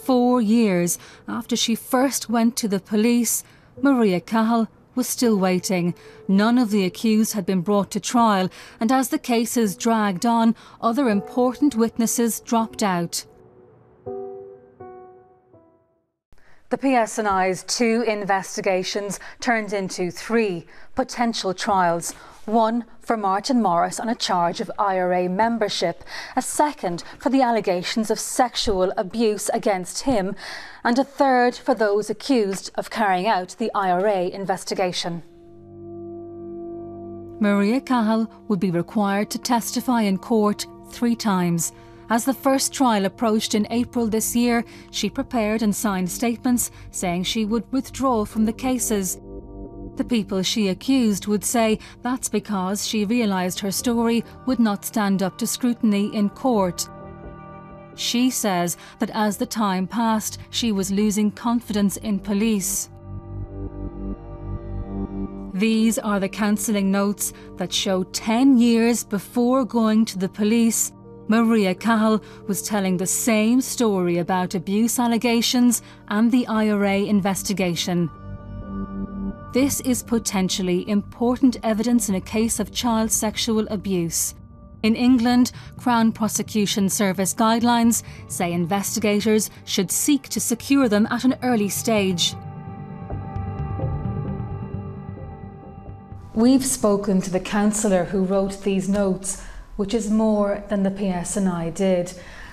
4 years after she first went to the police, Mairia Cahill was still waiting. None of the accused had been brought to trial, and as the cases dragged on, other important witnesses dropped out. The PSNI's 2 investigations turned into 3 potential trials. One for Martin Morris on a charge of IRA membership, a second for the allegations of sexual abuse against him, and a third for those accused of carrying out the IRA investigation. Mairia Cahill would be required to testify in court 3 times. As the first trial approached in April this year, she prepared and signed statements saying she would withdraw from the cases. The people she accused would say that's because she realised her story would not stand up to scrutiny in court. She says that as the time passed, she was losing confidence in police. These are the counselling notes that show 10 years before going to the police, Mairia Cahill was telling the same story about abuse allegations and the IRA investigation. This is potentially important evidence in a case of child sexual abuse. In England, Crown Prosecution Service guidelines say investigators should seek to secure them at an early stage. We've spoken to the counsellor who wrote these notes, which is more than the PSNI did.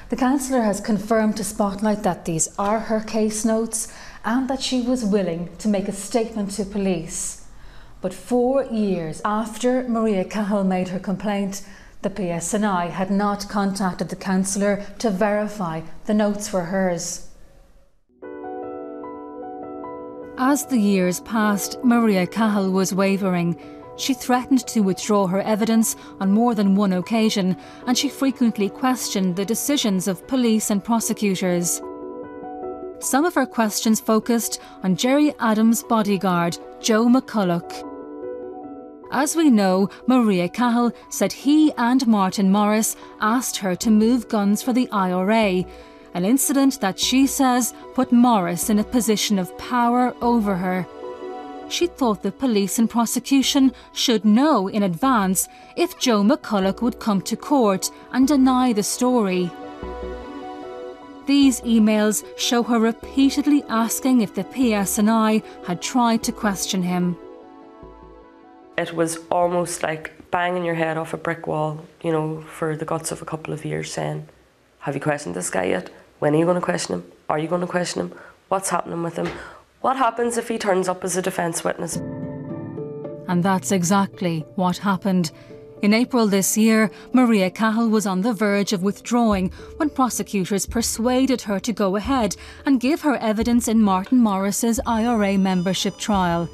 The counsellor has confirmed to Spotlight that these are her case notes and that she was willing to make a statement to police. But 4 years after Mairia Cahill made her complaint, the PSNI had not contacted the counsellor to verify the notes were hers. As the years passed, Mairia Cahill was wavering. She threatened to withdraw her evidence on more than one occasion, and she frequently questioned the decisions of police and prosecutors. Some of her questions focused on Gerry Adams' bodyguard, Joe McCulloch. As we know, Mairia Cahill said he and Martin Morris asked her to move guns for the IRA, an incident that she says put Morris in a position of power over her. She thought the police and prosecution should know in advance if Joe McCulloch would come to court and deny the story. These emails show her repeatedly asking if the PSNI had tried to question him. It was almost like banging your head off a brick wall, you know, for the guts of a couple of years, saying, have you questioned this guy yet? When are you going to question him? Are you going to question him? What's happening with him? What happens if he turns up as a defence witness? And that's exactly what happened. In April this year, Mairia Cahill was on the verge of withdrawing when prosecutors persuaded her to go ahead and give her evidence in Martin Morris's IRA membership trial.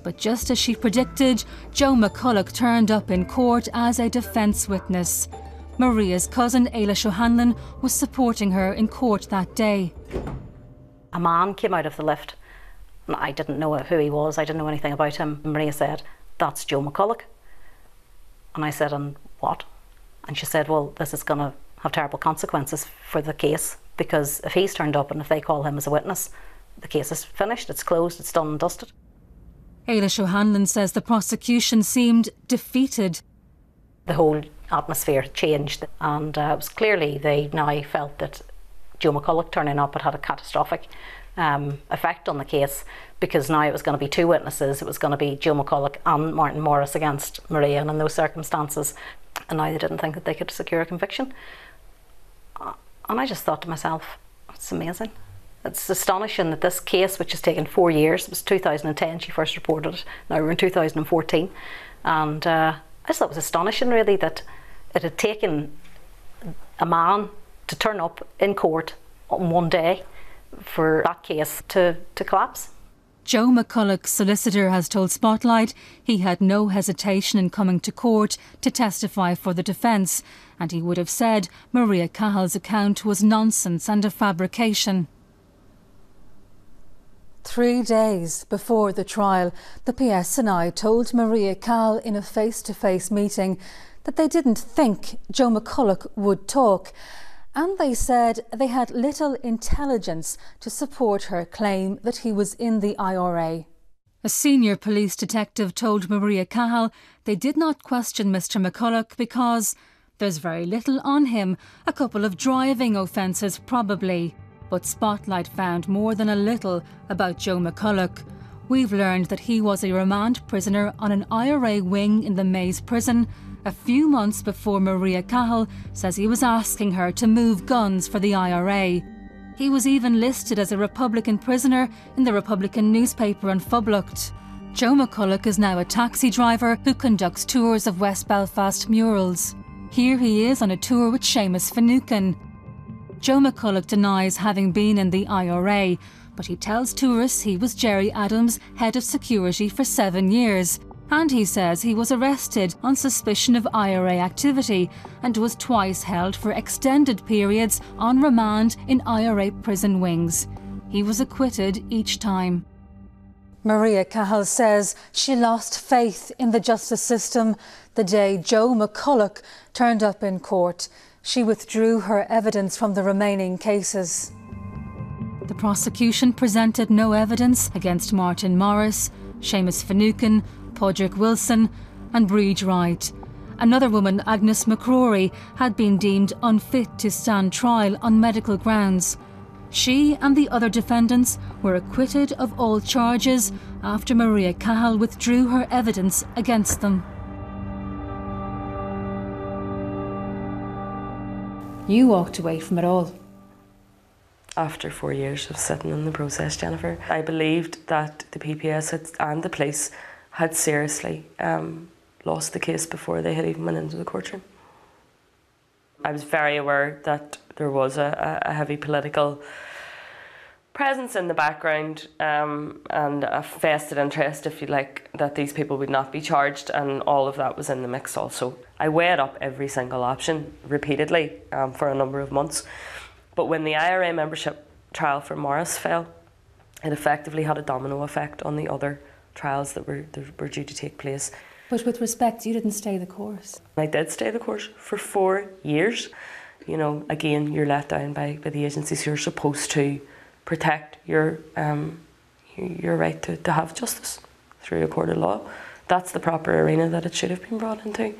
But just as she predicted, Joe McCulloch turned up in court as a defence witness. Maria's cousin, Eilish O'Hanlon, was supporting her in court that day. A man came out of the lift. I didn't know who he was, I didn't know anything about him. Mairia said, that's Joe McCulloch. And I said, and what? And she said, well, this is going to have terrible consequences for the case, because if he's turned up and if they call him as a witness, the case is finished, it's closed, it's done and dusted. Eilish O'Hanlon says the prosecution seemed defeated. The whole atmosphere changed, and it was clearly they now felt that Joe McCulloch turning up had a catastrophic effect on the case, because now it was going to be 2 witnesses. It was going to be Joe McCulloch and Martin Morris against Mairia, and in those circumstances, and now they didn't think that they could secure a conviction. And I just thought to myself, it's amazing. It's astonishing that this case, which has taken 4 years, it was 2010 she first reported it, now we're in 2014, and I just thought it was astonishing really that it had taken a man to turn up in court on one day for that case to collapse. Joe McCulloch's solicitor has told Spotlight he had no hesitation in coming to court to testify for the defence, and he would have said Mairia Cahill's account was nonsense and a fabrication. 3 days before the trial, the PSNI told Mairia Cahill in a face-to-face meeting that they didn't think Joe McCulloch would talk, And they said they had little intelligence to support her claim that he was in the IRA. A senior police detective told Mairia Cahill they did not question Mr McCulloch because there's very little on him, a couple of driving offences probably. But Spotlight found more than a little about Joe McCulloch. We've learned that he was a remand prisoner on an IRA wing in the Maze prison a few months before Mairia Cahill says he was asking her to move guns for the IRA. He was even listed as a Republican prisoner in the Republican newspaper on Phoblacht. Joe McCulloch is now a taxi driver who conducts tours of West Belfast murals. Here he is on a tour with Seamus Finucane. Joe McCulloch denies having been in the IRA, but he tells tourists he was Gerry Adams' head of security for 7 years. And he says he was arrested on suspicion of IRA activity and was twice held for extended periods on remand in IRA prison wings. He was acquitted each time. Mairia Cahill says she lost faith in the justice system the day Joe McCulloch turned up in court. She withdrew her evidence from the remaining cases. The prosecution presented no evidence against Martin Morris, Seamus Finucane, Padraig Wilson and Breed Wright. Another woman, Agnes McCrory, had been deemed unfit to stand trial on medical grounds. She and the other defendants were acquitted of all charges after Mairia Cahill withdrew her evidence against them. You walked away from it all. After 4 years of sitting in the process, Jennifer, I believed that the PPS and the police had seriously lost the case before they had even went into the courtroom. I was very aware that there was a heavy political presence in the background and a vested interest, if you like, that these people would not be charged, and all of that was in the mix also. I weighed up every single option repeatedly for a number of months, but when the IRA membership trial for Morris fell, it effectively had a domino effect on the other trials that were due to take place. But with respect, you didn't stay the course. I did stay the course for 4 years. You know, again, you're let down by the agencies. You're supposed to protect your right to have justice through a court of law. That's the proper arena that it should have been brought into.